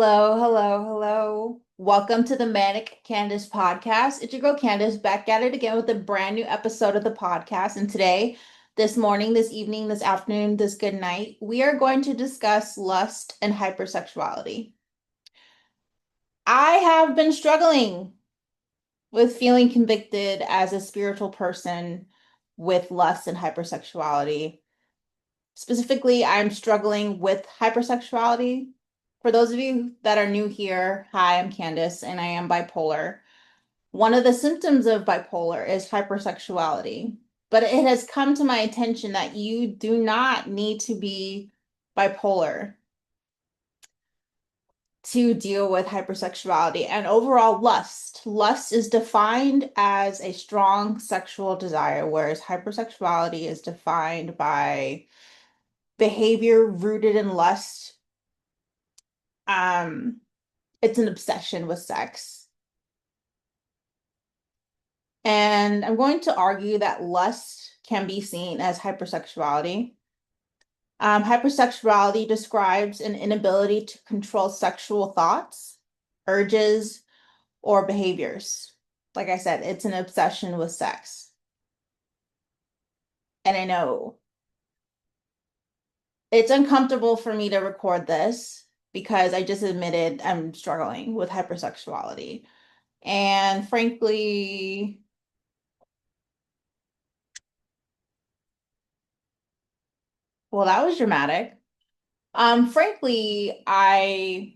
Hello, hello, hello. Welcome to the Manic Candice Podcast. It's your girl Candice back at it again with a brand new episode of the podcast. And today, this morning, this evening, this afternoon, this good night, we are going to discuss lust and hypersexuality. I have been struggling with feeling convicted as a spiritual person with lust and hypersexuality. Specifically, I'm struggling with hypersexuality. For those of you that are new here, hi, I'm Candice and I am bipolar. One of the symptoms of bipolar is hypersexuality, but it has come to my attention that you do not need to be bipolar to deal with hypersexuality and overall lust. Lust is defined as a strong sexual desire, whereas hypersexuality is defined by behavior rooted in lust. Um, it's an obsession with sex. And I'm going to argue that lust can be seen as hypersexuality. Hypersexuality describes an inability to control sexual thoughts, urges, or behaviors. Like I said, it's an obsession with sex. And I know it's uncomfortable for me to record this because I just admitted I'm struggling with hypersexuality. And frankly, well, that was dramatic. Frankly, I'm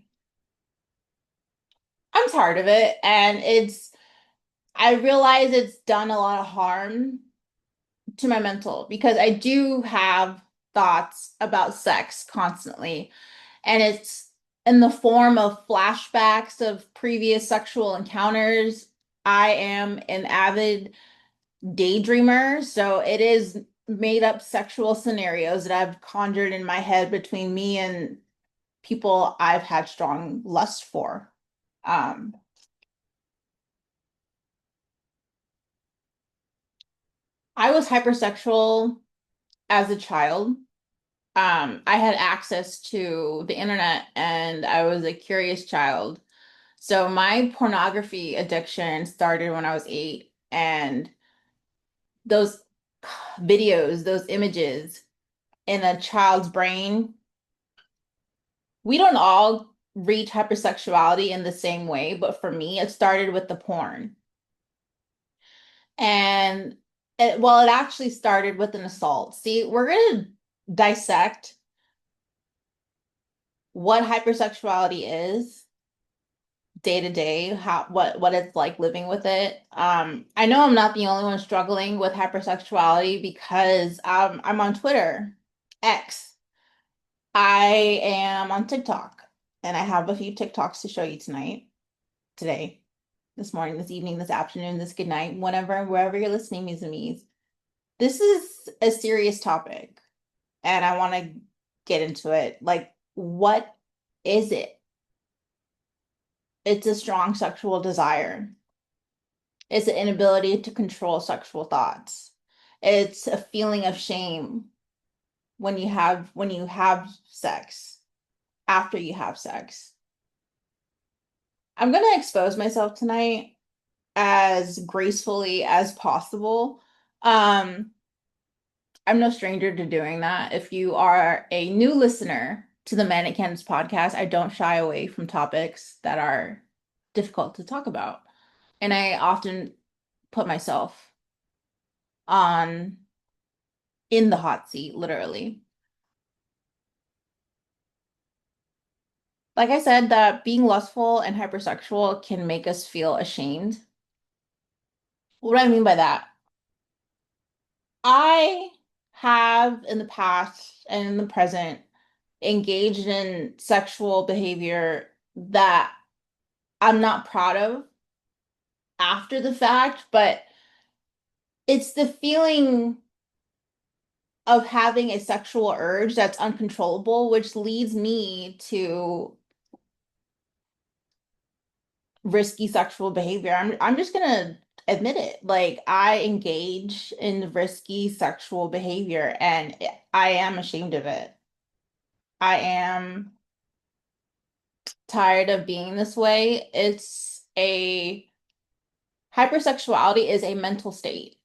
tired of it and I realize it's done a lot of harm to my mental because I do have thoughts about sex constantly and it's in the form of flashbacks of previous sexual encounters. I am an avid daydreamer, so it is made up sexual scenarios that I've conjured in my head between me and people I've had strong lust for. Um, I was hypersexual as a child. I had access to the internet and I was a curious child. So my pornography addiction started when I was 8, and those videos, those images in a child's brain, we don't all reach hypersexuality in the same way, but for me, it started with the porn. And it actually started with an assault. See, we're going to dissect what hypersexuality is day to day, how what it's like living with it. I know I'm not the only one struggling with hypersexuality because I'm on Twitter, X. I am on TikTok, and I have a few TikToks to show you tonight, today, this morning, this evening, this afternoon, this good night, whenever, wherever you're listening, me's and me's. This is a serious topic, and I want to get into it. Like, what is it? It's a strong sexual desire. It's an inability to control sexual thoughts. It's a feeling of shame when you have sex, after you have sex. I'm gonna expose myself tonight as gracefully as possible. Um, I'm no stranger to doing that. If you are a new listener to the Manic Candice podcast, I don't shy away from topics that are difficult to talk about. And I often put myself on in the hot seat, literally. Like I said, that being lustful and hypersexual can make us feel ashamed. What do I mean by that? I have in the past and in the present engaged in sexual behavior that I'm not proud of after the fact, but it's the feeling of having a sexual urge that's uncontrollable, which leads me to risky sexual behavior. I'm just gonna admit it. Like I engage in risky sexual behavior and I am ashamed of it. I am tired of being this way. It's a hypersexuality is a mental state.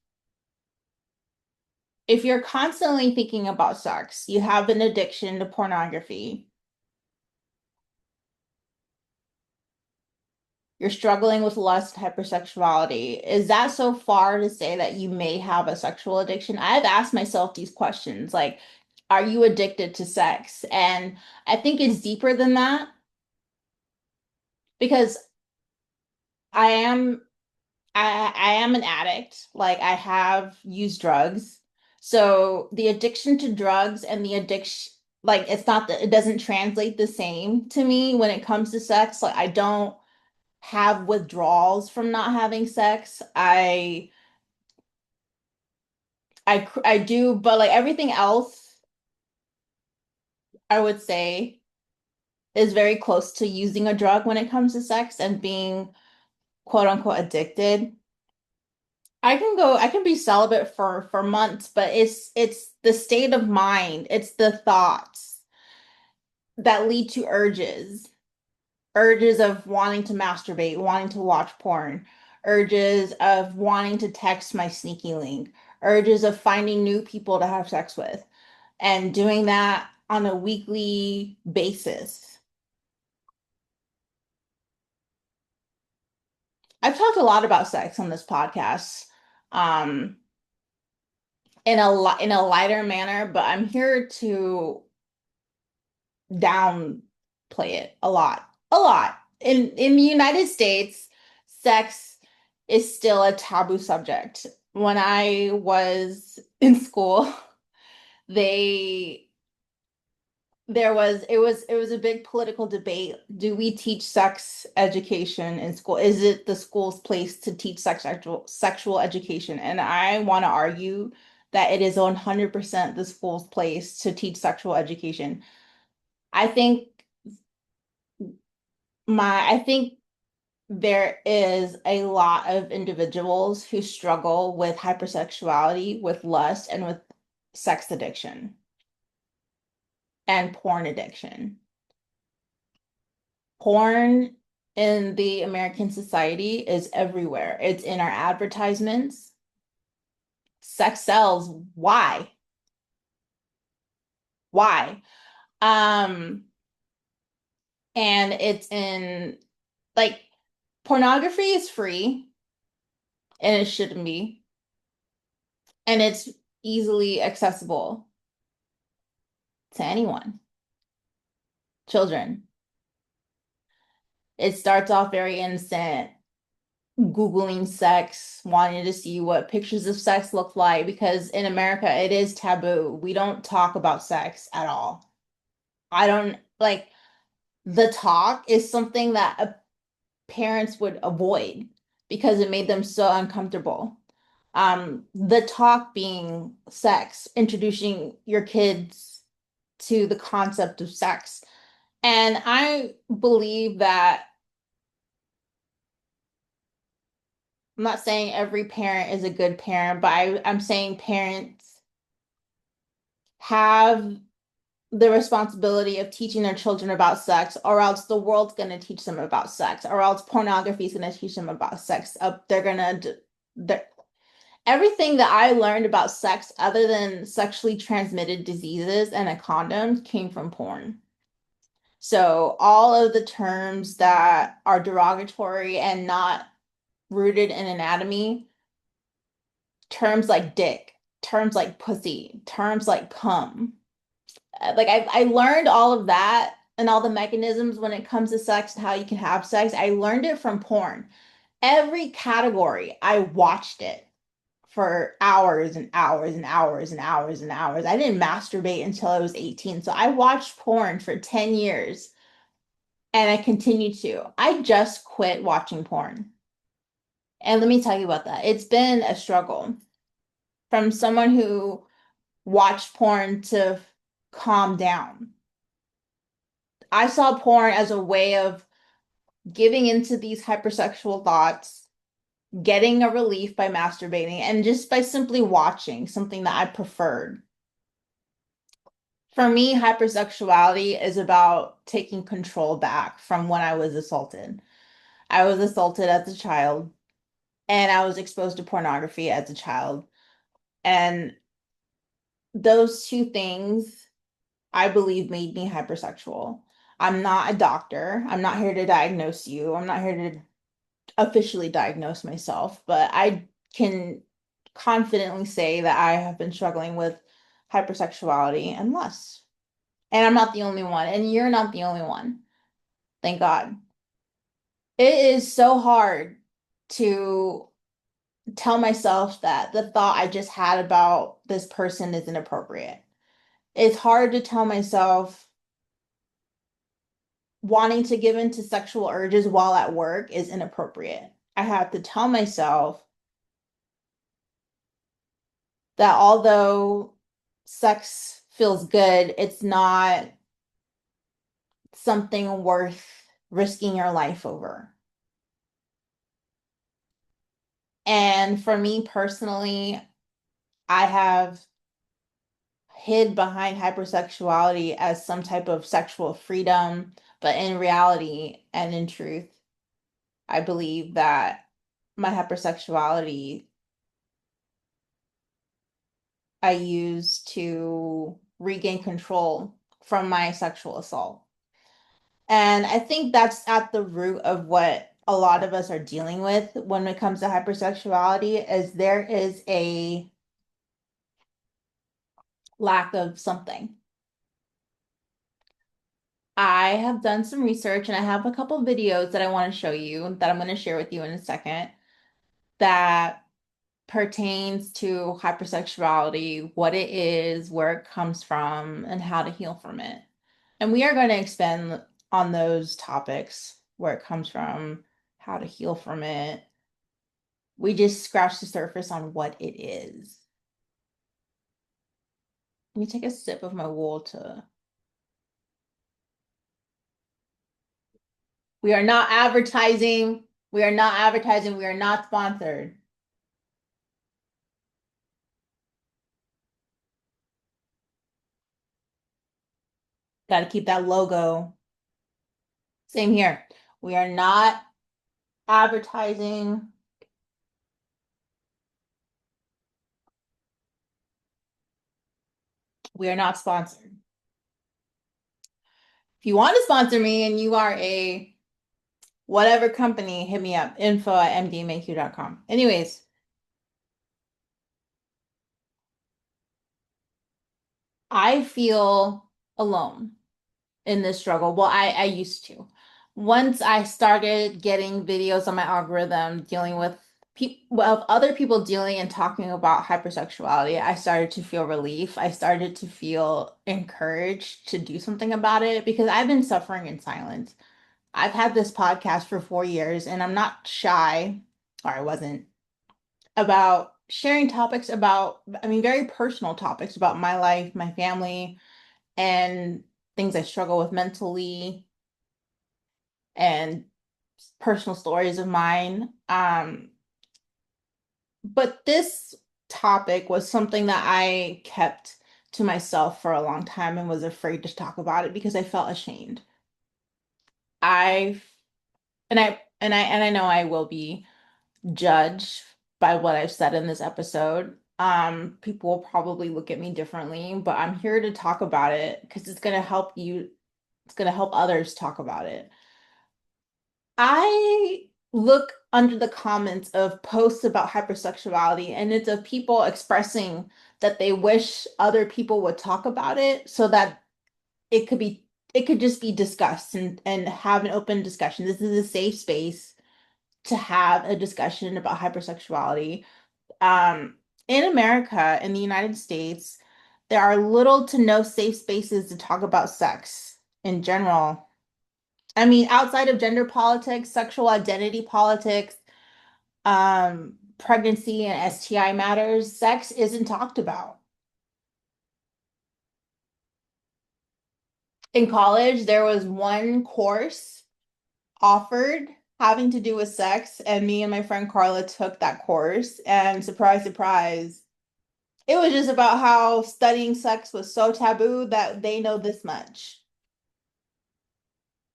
If you're constantly thinking about sex, you have an addiction to pornography, you're struggling with lust, hypersexuality. Is that so far to say that you may have a sexual addiction? I've asked myself these questions, like, are you addicted to sex? And I think it's deeper than that because I am I am an addict. Like I have used drugs. So the addiction to drugs and the addiction, like it's not that it doesn't translate the same to me when it comes to sex. Like I don't have withdrawals from not having sex. I do, but like everything else, I would say is very close to using a drug when it comes to sex and being quote unquote addicted. I can be celibate for months, but it's the state of mind, it's the thoughts that lead to urges. Urges of wanting to masturbate, wanting to watch porn, urges of wanting to text my sneaky link, urges of finding new people to have sex with, and doing that on a weekly basis. I've talked a lot about sex on this podcast, um, in a lighter manner, but I'm here to downplay it a lot. A lot. In the United States, sex is still a taboo subject. When I was in school, they it was a big political debate. Do we teach sex education in school? Is it the school's place to teach sexual education? And I want to argue that it is 100% the school's place to teach sexual education. I think I think there is a lot of individuals who struggle with hypersexuality, with lust, and with sex addiction and porn addiction. Porn in the American society is everywhere. It's in our advertisements. Sex sells. Why? Why? Um, and it's in like pornography is free and it shouldn't be. And it's easily accessible to anyone, children. It starts off very innocent, Googling sex, wanting to see what pictures of sex look like, because in America it is taboo. We don't talk about sex at all. I don't like the talk is something that parents would avoid because it made them so uncomfortable. The talk being sex, introducing your kids to the concept of sex. And I believe that I'm not saying every parent is a good parent, but I'm saying parents have the responsibility of teaching their children about sex, or else the world's going to teach them about sex, or else pornography is going to teach them about sex. They're going to, everything that I learned about sex, other than sexually transmitted diseases and a condom, came from porn. So all of the terms that are derogatory and not rooted in anatomy, terms like dick, terms like pussy, terms like cum. Like I learned all of that and all the mechanisms when it comes to sex and how you can have sex. I learned it from porn. Every category, I watched it for hours and hours and hours and hours and hours. I didn't masturbate until I was 18. So I watched porn for 10 years and I continue to. I just quit watching porn. And let me tell you about that. It's been a struggle from someone who watched porn to calm down. I saw porn as a way of giving into these hypersexual thoughts, getting a relief by masturbating, and just by simply watching something that I preferred. For me, hypersexuality is about taking control back from when I was assaulted. I was assaulted as a child, and I was exposed to pornography as a child. And those two things, I believe, made me hypersexual. I'm not a doctor. I'm not here to diagnose you. I'm not here to officially diagnose myself, but I can confidently say that I have been struggling with hypersexuality and lust. And I'm not the only one, and you're not the only one. Thank God. It is so hard to tell myself that the thought I just had about this person is inappropriate. It's hard to tell myself wanting to give in to sexual urges while at work is inappropriate. I have to tell myself that although sex feels good, it's not something worth risking your life over. And for me personally, I have hid behind hypersexuality as some type of sexual freedom, but in reality and in truth, I believe that my hypersexuality I use to regain control from my sexual assault. And I think that's at the root of what a lot of us are dealing with when it comes to hypersexuality is there is a lack of something. I have done some research and I have a couple videos that I want to show you that I'm going to share with you in a second that pertains to hypersexuality, what it is, where it comes from, and how to heal from it. And we are going to expand on those topics, where it comes from, how to heal from it. We just scratched the surface on what it is. Let me take a sip of my water. We are not advertising. We are not advertising. We are not sponsored. Got to keep that logo. Same here. We are not advertising. We are not sponsored. If you want to sponsor me and you are a whatever company, hit me up. info@mdmaq.com. Anyways, I feel alone in this struggle. Well, I used to. Once I started getting videos on my algorithm dealing with people of other people dealing and talking about hypersexuality, I started to feel relief. I started to feel encouraged to do something about it because I've been suffering in silence. I've had this podcast for 4 years and I'm not shy, or I wasn't, about sharing topics about, I mean, very personal topics about my life, my family, and things I struggle with mentally and personal stories of mine. But this topic was something that I kept to myself for a long time and was afraid to talk about it because I felt ashamed. I and I know I will be judged by what I've said in this episode. People will probably look at me differently, but I'm here to talk about it because it's gonna help you, it's gonna help others talk about it. I look under the comments of posts about hypersexuality, and it's of people expressing that they wish other people would talk about it so that it could be it could just be discussed and have an open discussion. This is a safe space to have a discussion about hypersexuality. Um, in America, in the United States, there are little to no safe spaces to talk about sex in general. I mean, outside of gender politics, sexual identity politics, pregnancy and STI matters, sex isn't talked about. In college, there was one course offered having to do with sex, and me and my friend Carla took that course, and surprise, surprise, It was just about how studying sex was so taboo that they know this much.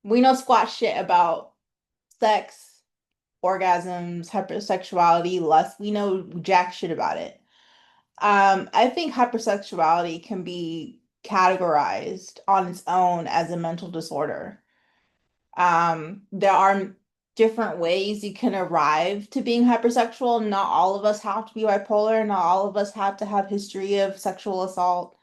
We know squat shit about sex, orgasms, hypersexuality, lust. We know jack shit about it. I think hypersexuality can be categorized on its own as a mental disorder. There are different ways you can arrive to being hypersexual. Not all of us have to be bipolar. Not all of us have to have history of sexual assault.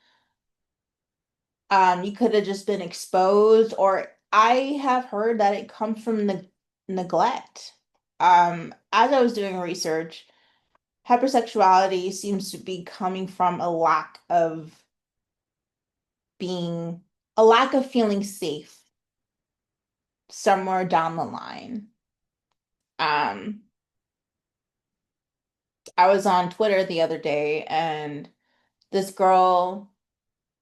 You could have just been exposed, or I have heard that it comes from neglect. As I was doing research, hypersexuality seems to be coming from being a lack of feeling safe somewhere down the line. Um, I was on Twitter the other day and this girl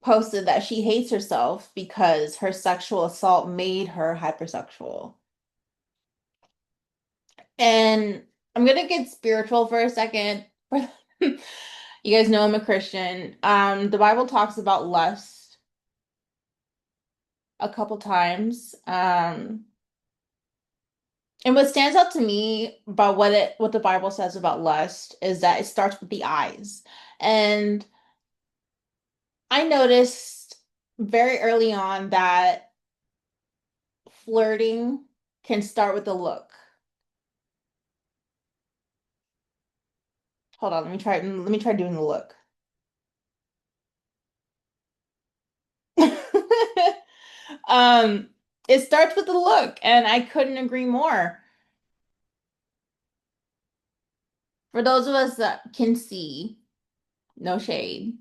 posted that she hates herself because her sexual assault made her hypersexual. And I'm gonna get spiritual for a second. You guys know I'm a Christian. The Bible talks about lust a couple times. And what stands out to me about what the Bible says about lust is that it starts with the eyes. And I noticed very early on that flirting can start with a look. Hold on, let me try doing the look. Um, it starts with the look, and I couldn't agree more. For those of us that can see, no shade,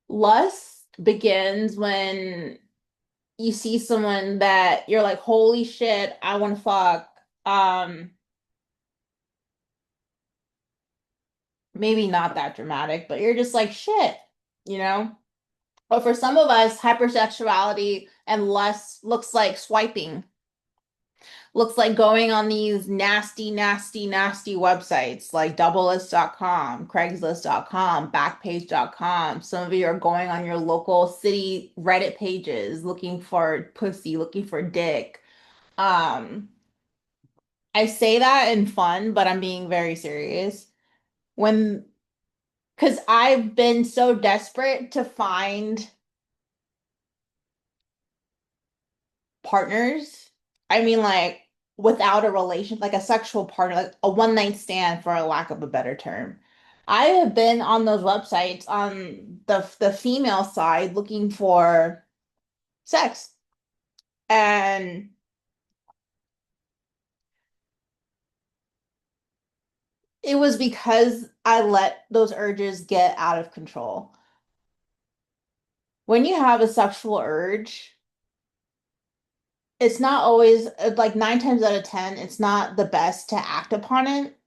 lust begins when you see someone that you're like, holy shit, I want to fuck. Um, Maybe not that dramatic, but you're just like, shit, you know? But for some of us, hypersexuality and lust looks like swiping, looks like going on these nasty, nasty, nasty websites like doublelist.com, craigslist.com, backpage.com. Some of you are going on your local city Reddit pages looking for pussy, looking for dick. Um, I say that in fun, but I'm being very serious. When, because I've been so desperate to find partners. I mean, like without a relation, like a sexual partner, like a one night stand, for a lack of a better term. I have been on those websites on the female side looking for sex, and it was because I let those urges get out of control. When you have a sexual urge, it's not always like 9 times out of 10, it's not the best to act upon it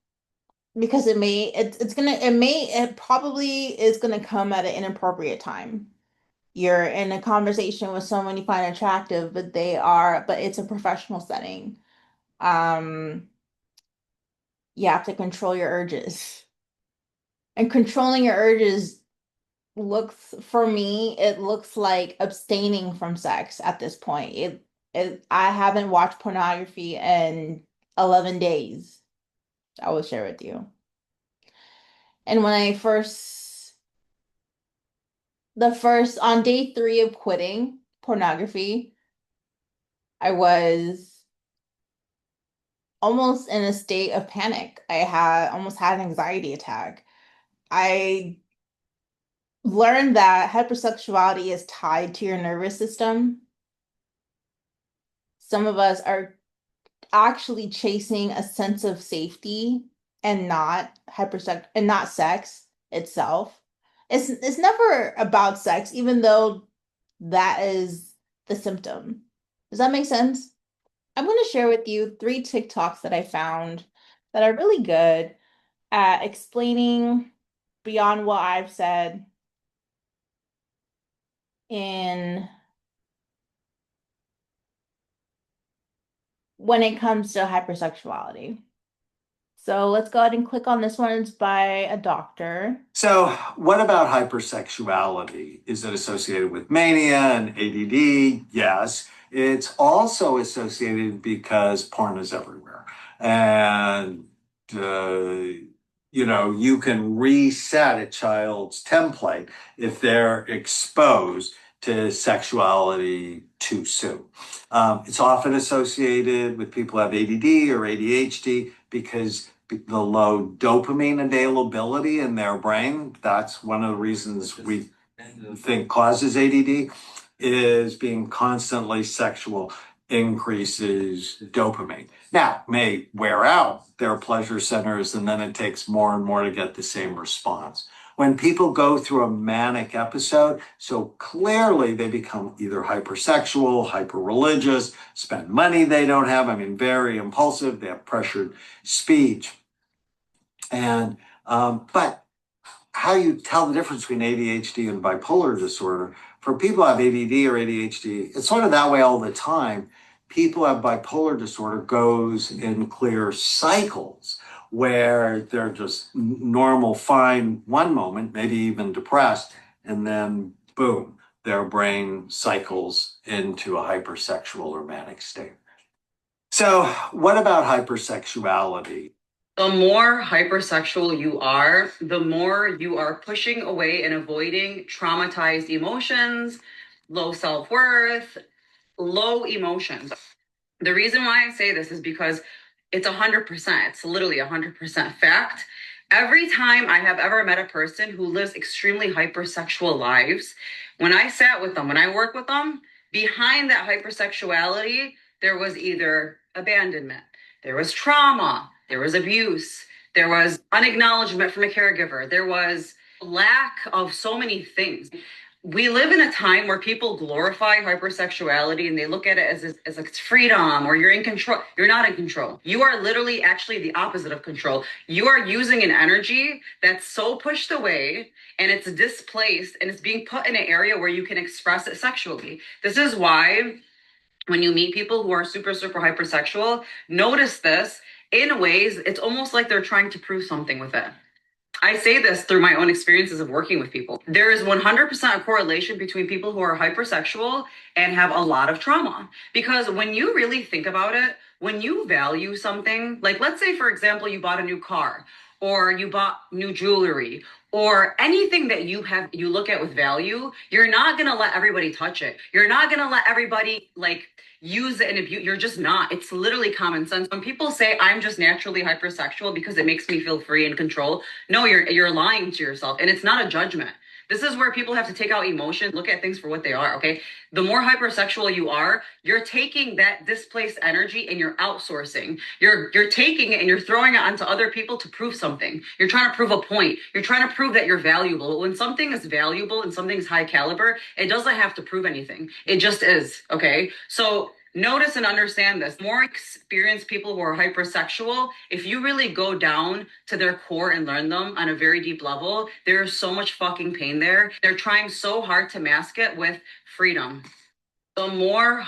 because it probably is gonna come at an inappropriate time. You're in a conversation with someone you find attractive, but it's a professional setting. Um, you have to control your urges. And controlling your urges for me, it looks like abstaining from sex at this point. I haven't watched pornography in 11 days. I will share with you. And on day three of quitting pornography, I was almost in a state of panic. I had almost had an anxiety attack. I learned that hypersexuality is tied to your nervous system. Some of us are actually chasing a sense of safety and not sex itself. It's never about sex, even though that is the symptom. Does that make sense? I'm going to share with you 3 TikToks that I found that are really good at explaining beyond what I've said in when it comes to hypersexuality. So let's go ahead and click on this one. It's by a doctor. So, what about hypersexuality? Is it associated with mania and ADD? Yes. It's also associated because porn is everywhere. And, you can reset a child's template if they're exposed to sexuality too soon. It's often associated with people who have ADD or ADHD because the low dopamine availability in their brain. That's one of the reasons we think causes ADD, is being constantly sexual increases dopamine. Now, may wear out their pleasure centers, and then it takes more and more to get the same response. When people go through a manic episode, so clearly they become either hypersexual, hyper-religious, spend money they don't have, very impulsive, they have pressured speech. And but how you tell the difference between ADHD and bipolar disorder, for people who have ADD or ADHD, it's sort of that way all the time. People who have bipolar disorder goes in clear cycles where they're just normal, fine one moment, maybe even depressed, and then boom, their brain cycles into a hypersexual or manic state. So, what about hypersexuality? The more hypersexual you are, the more you are pushing away and avoiding traumatized emotions, low self-worth, low emotions. The reason why I say this is because it's 100%. It's literally 100% fact. Every time I have ever met a person who lives extremely hypersexual lives, when I sat with them, when I work with them, behind that hypersexuality, there was either abandonment, there was trauma, there was abuse, there was unacknowledgement from a caregiver, there was lack of so many things. We live in a time where people glorify hypersexuality and they look at it as like freedom or you're in control. You're not in control. You are literally actually the opposite of control. You are using an energy that's so pushed away and it's displaced and it's being put in an area where you can express it sexually. This is why when you meet people who are super, super hypersexual, notice this in ways, it's almost like they're trying to prove something with it. I say this through my own experiences of working with people. There is 100% a correlation between people who are hypersexual and have a lot of trauma. Because when you really think about it, when you value something, like let's say, for example, you bought a new car or you bought new jewelry or anything that you look at with value, you're not going to let everybody touch it. You're not going to let everybody use it and abuse. You're just not. It's literally common sense. When people say I'm just naturally hypersexual because it makes me feel free and control, no, you're lying to yourself. And it's not a judgment. This is where people have to take out emotion, look at things for what they are, okay? The more hypersexual you are, you're taking that displaced energy and you're outsourcing. You're taking it and you're throwing it onto other people to prove something. You're trying to prove a point. You're trying to prove that you're valuable. When something is valuable and something's high caliber, it doesn't have to prove anything. It just is, okay? So notice and understand this. More experienced people who are hypersexual, if you really go down to their core and learn them on a very deep level, there's so much fucking pain there. They're trying so hard to mask it with freedom. The more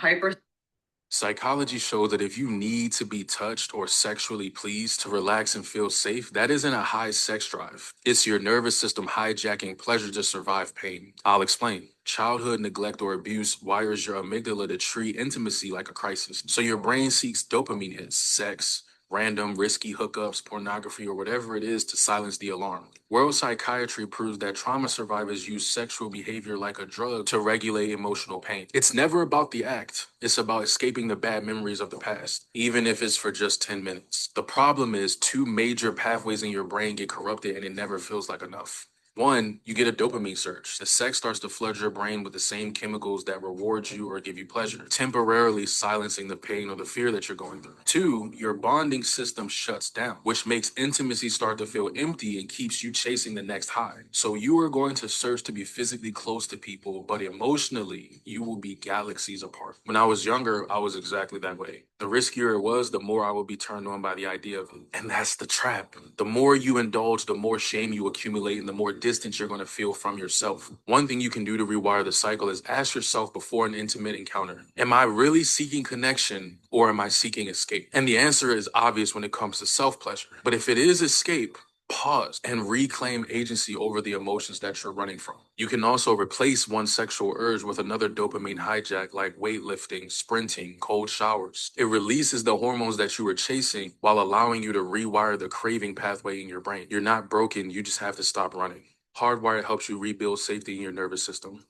Psychology shows that if you need to be touched or sexually pleased to relax and feel safe, that isn't a high sex drive. It's your nervous system hijacking pleasure to survive pain. I'll explain. Childhood neglect or abuse wires your amygdala to treat intimacy like a crisis. So your brain seeks dopamine hits, sex, random risky hookups, pornography, or whatever it is to silence the alarm. World psychiatry proves that trauma survivors use sexual behavior like a drug to regulate emotional pain. It's never about the act. It's about escaping the bad memories of the past, even if it's for just 10 minutes. The problem is two major pathways in your brain get corrupted and it never feels like enough. One, you get a dopamine surge. The sex starts to flood your brain with the same chemicals that reward you or give you pleasure, temporarily silencing the pain or the fear that you're going through. Two, your bonding system shuts down, which makes intimacy start to feel empty and keeps you chasing the next high. So you are going to search to be physically close to people, but emotionally, you will be galaxies apart. When I was younger, I was exactly that way. The riskier it was, the more I would be turned on by the idea of it. And that's the trap. The more you indulge, the more shame you accumulate, and the more distance you're going to feel from yourself. One thing you can do to rewire the cycle is ask yourself before an intimate encounter, am I really seeking connection or am I seeking escape? And the answer is obvious when it comes to self-pleasure. But if it is escape, pause and reclaim agency over the emotions that you're running from. You can also replace one sexual urge with another dopamine hijack like weightlifting, sprinting, cold showers. It releases the hormones that you were chasing while allowing you to rewire the craving pathway in your brain. You're not broken, you just have to stop running. Hardwired helps you rebuild safety in your nervous system.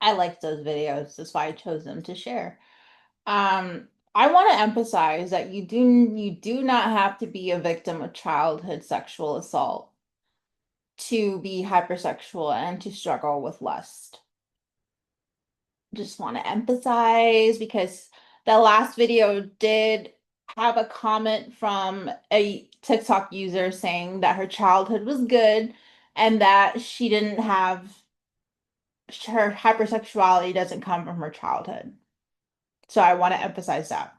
I liked those videos. That's why I chose them to share. I want to emphasize that you do not have to be a victim of childhood sexual assault to be hypersexual and to struggle with lust. Just want to emphasize because the last video did have a comment from a TikTok user saying that her childhood was good and that she didn't have her hypersexuality doesn't come from her childhood. So I want to emphasize that.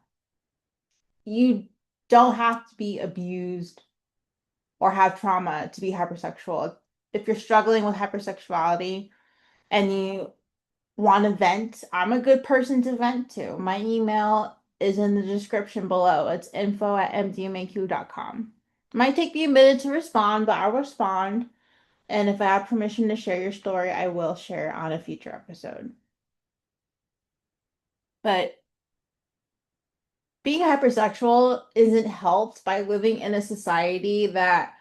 You don't have to be abused or have trauma to be hypersexual. If you're struggling with hypersexuality and you want to vent, I'm a good person to vent to. My email is in the description below. It's info@mdmaq.com. Might take me a minute to respond, but I'll respond. And if I have permission to share your story, I will share on a future episode. But being hypersexual isn't helped by living in a society that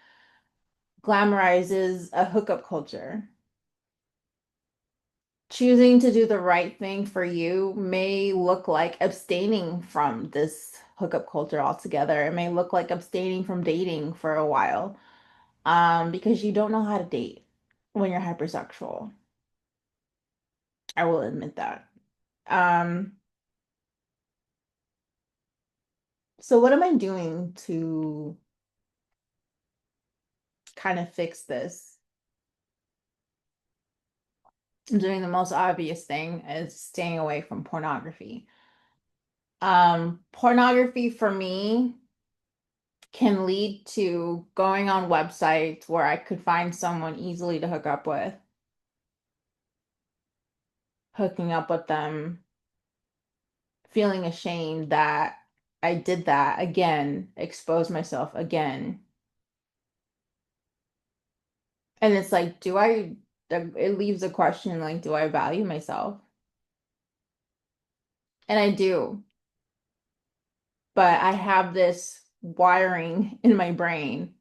glamorizes a hookup culture. Choosing to do the right thing for you may look like abstaining from this hookup culture altogether. It may look like abstaining from dating for a while, because you don't know how to date when you're hypersexual. I will admit that. Um, so what am I doing to kind of fix this? I'm doing the most obvious thing is staying away from pornography. Pornography for me can lead to going on websites where I could find someone easily to hook up with, hooking up with them, feeling ashamed that I did that again, exposed myself again. And it's like, it leaves a question like, do I value myself? And I do, but I have this wiring in my brain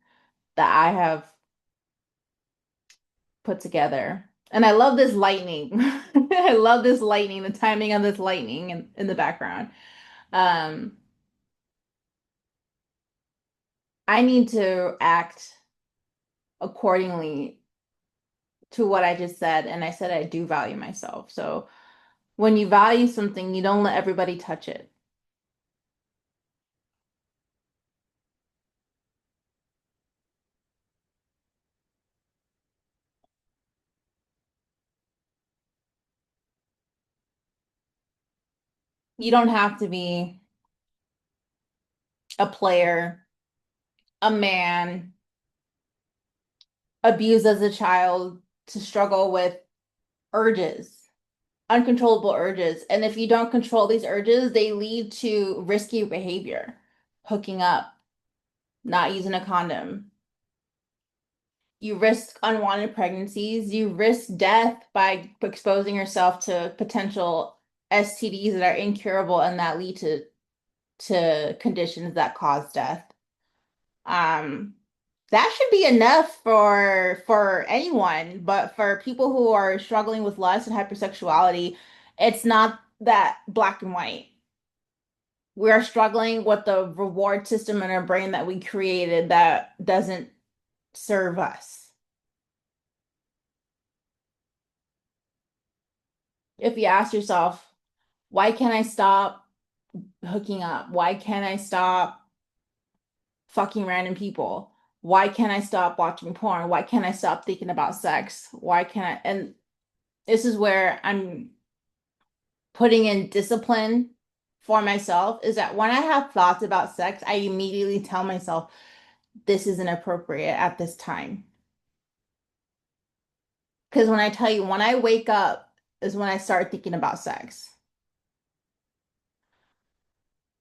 that I have put together. And I love this lightning. I love this lightning, the timing of this lightning in the background. Um, I need to act accordingly to what I just said. And I said I do value myself. So when you value something, you don't let everybody touch it. You don't have to be a player, a man, abused as a child to struggle with urges, uncontrollable urges. And if you don't control these urges, they lead to risky behavior, hooking up, not using a condom. You risk unwanted pregnancies. You risk death by exposing yourself to potential STDs that are incurable and that lead to conditions that cause death. Um, that should be enough for anyone, but for people who are struggling with lust and hypersexuality, it's not that black and white. We are struggling with the reward system in our brain that we created that doesn't serve us. If you ask yourself, why can't I stop hooking up? Why can't I stop fucking random people? Why can't I stop watching porn? Why can't I stop thinking about sex? Why can't I? And this is where I'm putting in discipline for myself is that when I have thoughts about sex, I immediately tell myself, this isn't appropriate at this time. Because when I tell you, when I wake up is when I start thinking about sex.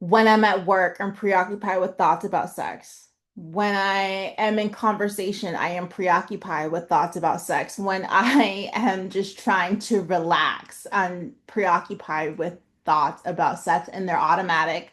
When I'm at work, I'm preoccupied with thoughts about sex. When I am in conversation, I am preoccupied with thoughts about sex. When I am just trying to relax, I'm preoccupied with thoughts about sex, and they're automatic.